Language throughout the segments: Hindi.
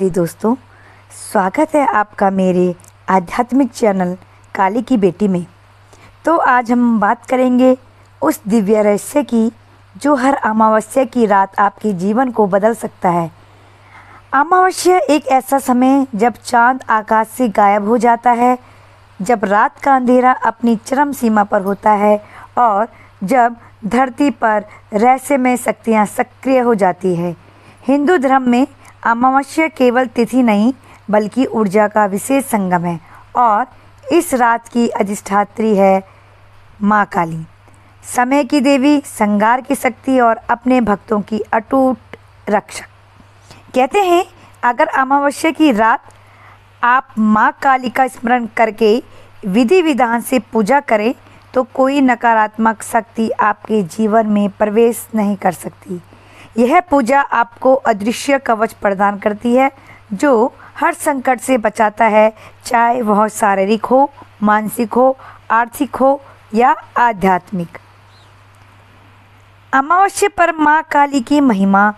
जी दोस्तों, स्वागत है आपका मेरे आध्यात्मिक चैनल काली की बेटी में। तो आज हम बात करेंगे उस दिव्य रहस्य की जो हर अमावस्या की रात आपके जीवन को बदल सकता है। अमावस्या एक ऐसा समय जब चांद आकाश से गायब हो जाता है, जब रात का अंधेरा अपनी चरम सीमा पर होता है और जब धरती पर रहस्यमय शक्तियाँ सक्रिय हो जाती है। हिंदू धर्म में अमावस्या केवल तिथि नहीं बल्कि ऊर्जा का विशेष संगम है और इस रात की अधिष्ठात्री है माँ काली, समय की देवी, संहार की शक्ति और अपने भक्तों की अटूट रक्षक। कहते हैं अगर अमावस्या की रात आप माँ काली का स्मरण करके विधि विधान से पूजा करें तो कोई नकारात्मक शक्ति आपके जीवन में प्रवेश नहीं कर सकती। यह पूजा आपको अदृश्य कवच प्रदान करती है जो हर संकट से बचाता है, चाहे वह शारीरिक हो, मानसिक हो, आर्थिक हो या आध्यात्मिक। अमावस्या पर माँ काली की महिमा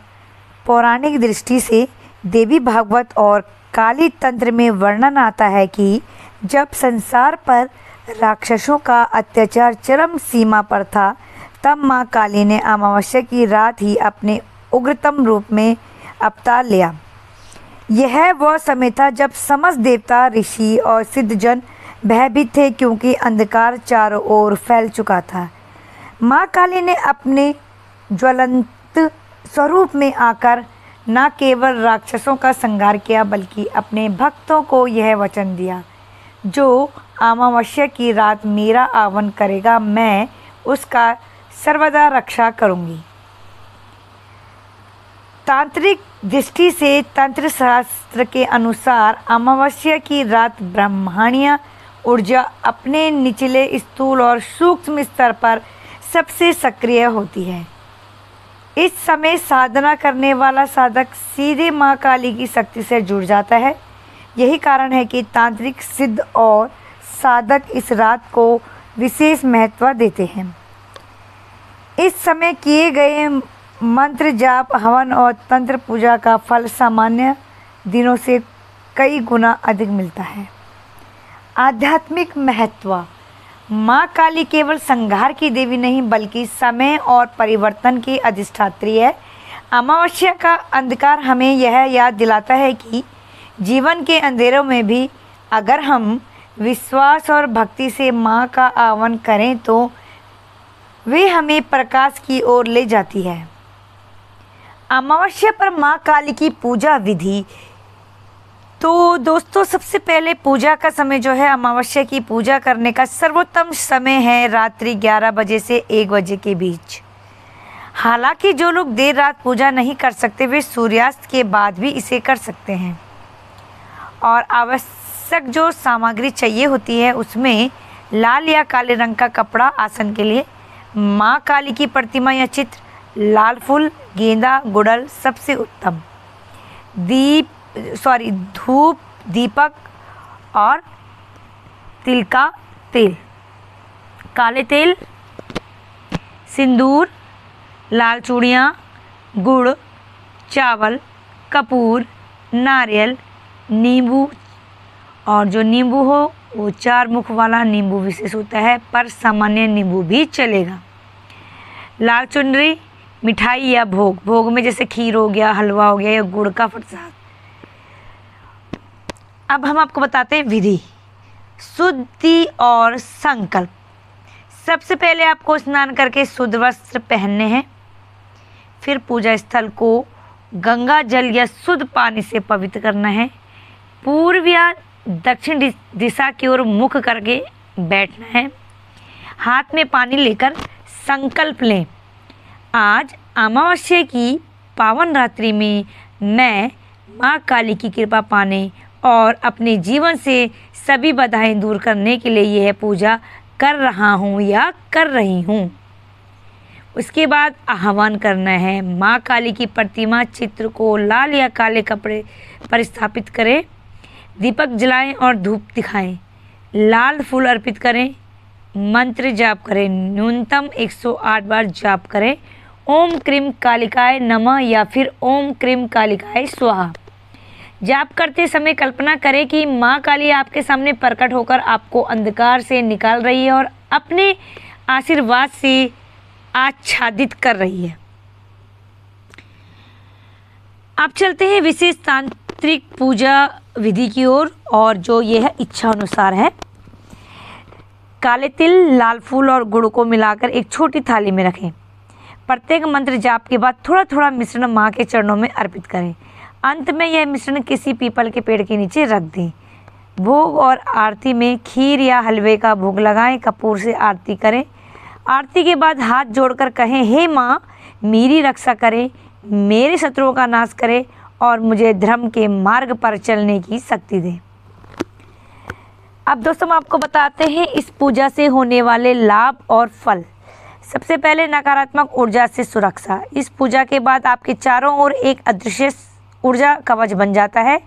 पौराणिक दृष्टि से देवी भागवत और काली तंत्र में वर्णन आता है कि जब संसार पर राक्षसों का अत्याचार चरम सीमा पर था, तब माँ काली ने अमावस्या की रात ही अपने उग्रतम रूप में अवतार लिया। यह वह समय था जब समस्त देवता, ऋषि और सिद्धजन भयभीत थे क्योंकि अंधकार चारों ओर फैल चुका था। माँ काली ने अपने ज्वलंत स्वरूप में आकर न केवल राक्षसों का संहार किया बल्कि अपने भक्तों को यह वचन दिया, जो अमावस्या की रात मेरा आह्वान करेगा मैं उसका सर्वदा रक्षा करूंगी। तांत्रिक दृष्टि से तंत्र शास्त्र के अनुसार अमावस्या की रात ब्रह्मांडीय ऊर्जा अपने निचले, स्थूल और सूक्ष्म स्तर पर सबसे सक्रिय होती है। इस समय साधना करने वाला साधक सीधे माँ काली की शक्ति से जुड़ जाता है। यही कारण है कि तांत्रिक सिद्ध और साधक इस रात को विशेष महत्व देते हैं। इस समय किए गए मंत्र जाप, हवन और तंत्र पूजा का फल सामान्य दिनों से कई गुना अधिक मिलता है। आध्यात्मिक महत्व। माँ काली केवल संहार की देवी नहीं बल्कि समय और परिवर्तन की अधिष्ठात्री है। अमावस्या का अंधकार हमें यह याद दिलाता है कि जीवन के अंधेरों में भी अगर हम विश्वास और भक्ति से माँ का आह्वान करें तो वे हमें प्रकाश की ओर ले जाती है। अमावस्या पर माँ काली की पूजा विधि। तो दोस्तों, सबसे पहले पूजा का समय जो है, अमावस्या की पूजा करने का सर्वोत्तम समय है रात्रि 11 बजे से 1 बजे के बीच। हालांकि जो लोग देर रात पूजा नहीं कर सकते वे सूर्यास्त के बाद भी इसे कर सकते हैं। और आवश्यक जो सामग्री चाहिए होती है उसमें लाल या काले रंग का कपड़ा आसन के लिए, माँ काली की प्रतिमा या चित्र, लाल फूल, गेंदा, गुड़हल सबसे उत्तम, धूप, दीपक और तिल का तेल, काले तेल, सिंदूर, लाल चूड़ियाँ, गुड़, चावल, कपूर, नारियल, नींबू। और जो नींबू हो वो 4 मुख वाला नींबू विशेष होता है, पर सामान्य नींबू भी चलेगा। लाल चुनरी, मिठाई या भोग में जैसे खीर हो गया, हलवा हो गया या गुड़ का प्रसाद। अब हम आपको बताते हैं विधि, शुद्धि और संकल्प। सबसे पहले आपको स्नान करके शुद्ध वस्त्र पहनने हैं। फिर पूजा स्थल को गंगा जल या शुद्ध पानी से पवित्र करना है। पूर्व या दक्षिण दिशा की ओर मुख करके बैठना है। हाथ में पानी लेकर संकल्प लें, आज अमावस्या की पावन रात्रि में मैं माँ काली की कृपा पाने और अपने जीवन से सभी बाधाएं दूर करने के लिए यह पूजा कर रहा हूँ या कर रही हूँ। उसके बाद आह्वान करना है। माँ काली की प्रतिमा चित्र को लाल या काले कपड़े पर स्थापित करें, दीपक जलाएं और धूप दिखाएं, लाल फूल अर्पित करें, मंत्र जाप करें, न्यूनतम 108 बार जाप करें। ओम क्रीम कालिकाय नमः या फिर ओम क्रीम कालिकाय स्वाहा। जाप करते समय कल्पना करें कि माँ काली आपके सामने प्रकट होकर आपको अंधकार से निकाल रही है और अपने आशीर्वाद से आच्छादित कर रही है। अब चलते हैं विशेष तांत्रिक पूजा विधि की ओर, और जो यह इच्छा अनुसार है। काले तिल, लाल फूल और गुड़ को मिलाकर एक छोटी थाली में रखें। प्रत्येक मंत्र जाप के बाद थोड़ा थोड़ा मिश्रण माँ के चरणों में अर्पित करें। अंत में यह मिश्रण किसी पीपल के पेड़ के नीचे रख दें। भोग और आरती में खीर या हलवे का भोग लगाएं। कपूर से आरती करें। आरती के बाद हाथ जोड़कर कहें, हे माँ, मेरी रक्षा करें, मेरे शत्रुओं का नाश करें और मुझे धर्म के मार्ग पर चलने की शक्ति दें। अब दोस्तों, हम आपको बताते हैं इस पूजा से होने वाले लाभ और फल। सबसे पहले नकारात्मक ऊर्जा से सुरक्षा। इस पूजा के बाद आपके चारों ओर एक अदृश्य ऊर्जा कवच बन जाता है।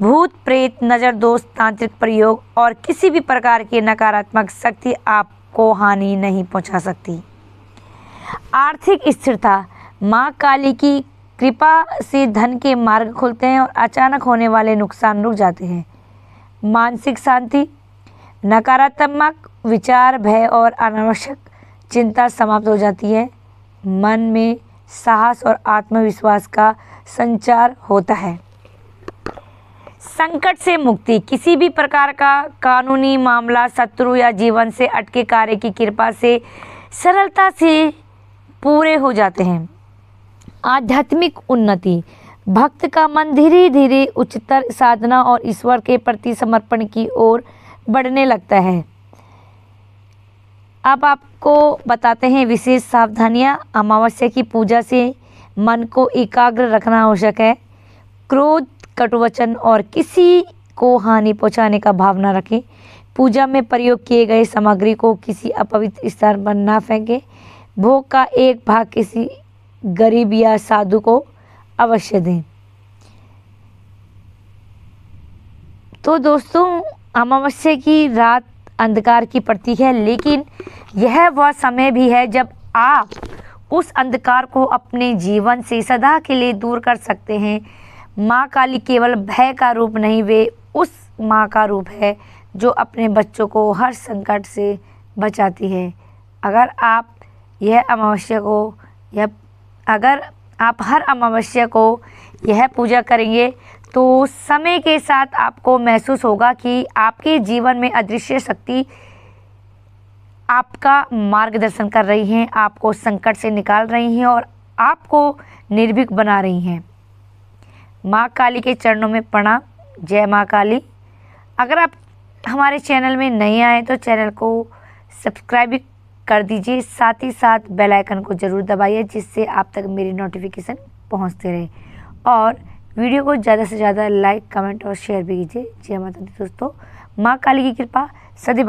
भूत, प्रेत, नज़र दोष, तांत्रिक प्रयोग और किसी भी प्रकार की नकारात्मक शक्ति आपको हानि नहीं पहुंचा सकती। आर्थिक स्थिरता। माँ काली की कृपा से धन के मार्ग खुलते हैं और अचानक होने वाले नुकसान रुक जाते हैं। मानसिक शांति। नकारात्मक विचार, भय और अनावश्यक चिंता समाप्त हो जाती है। मन में साहस और आत्मविश्वास का संचार होता है। संकट से मुक्ति। किसी भी प्रकार का कानूनी मामला, शत्रु या जीवन से अटके कार्य की कृपा से सरलता से पूरे हो जाते हैं। आध्यात्मिक उन्नति। भक्त का मन धीरे धीरे उच्चतर साधना और ईश्वर के प्रति समर्पण की ओर बढ़ने लगता है। अब आपको बताते हैं विशेष सावधानियां। अमावस्या की पूजा से मन को एकाग्र रखना आवश्यक है। क्रोध, कटुवचन और किसी को हानि पहुंचाने का भाव न रखें। पूजा में प्रयोग किए गए सामग्री को किसी अपवित्र स्थान पर न फेंकें। भोग का एक भाग किसी गरीब या साधु को अवश्य दें। तो दोस्तों, अमावस्या की रात अंधकार की प्रतीक है, लेकिन यह वह समय भी है जब आप उस अंधकार को अपने जीवन से सदा के लिए दूर कर सकते हैं। माँ काली केवल भय का रूप नहीं, वे उस माँ का रूप है जो अपने बच्चों को हर संकट से बचाती है। अगर आप हर अमावस्या को यह पूजा करेंगे तो समय के साथ आपको महसूस होगा कि आपके जीवन में अदृश्य शक्ति आपका मार्गदर्शन कर रही हैं, आपको संकट से निकाल रही हैं और आपको निर्भीक बना रही हैं। माँ काली के चरणों में प्रणाम। जय माँ काली। अगर आप हमारे चैनल में नए आए तो चैनल को सब्सक्राइब भी कर दीजिए, साथ ही साथ बेल आइकन को ज़रूर दबाइए जिससे आप तक मेरी नोटिफिकेशन पहुंचते रहे, और वीडियो को ज़्यादा से ज़्यादा लाइक, कमेंट और शेयर भी कीजिए। जय माता दी दोस्तों। माँ काली की कृपा सदैव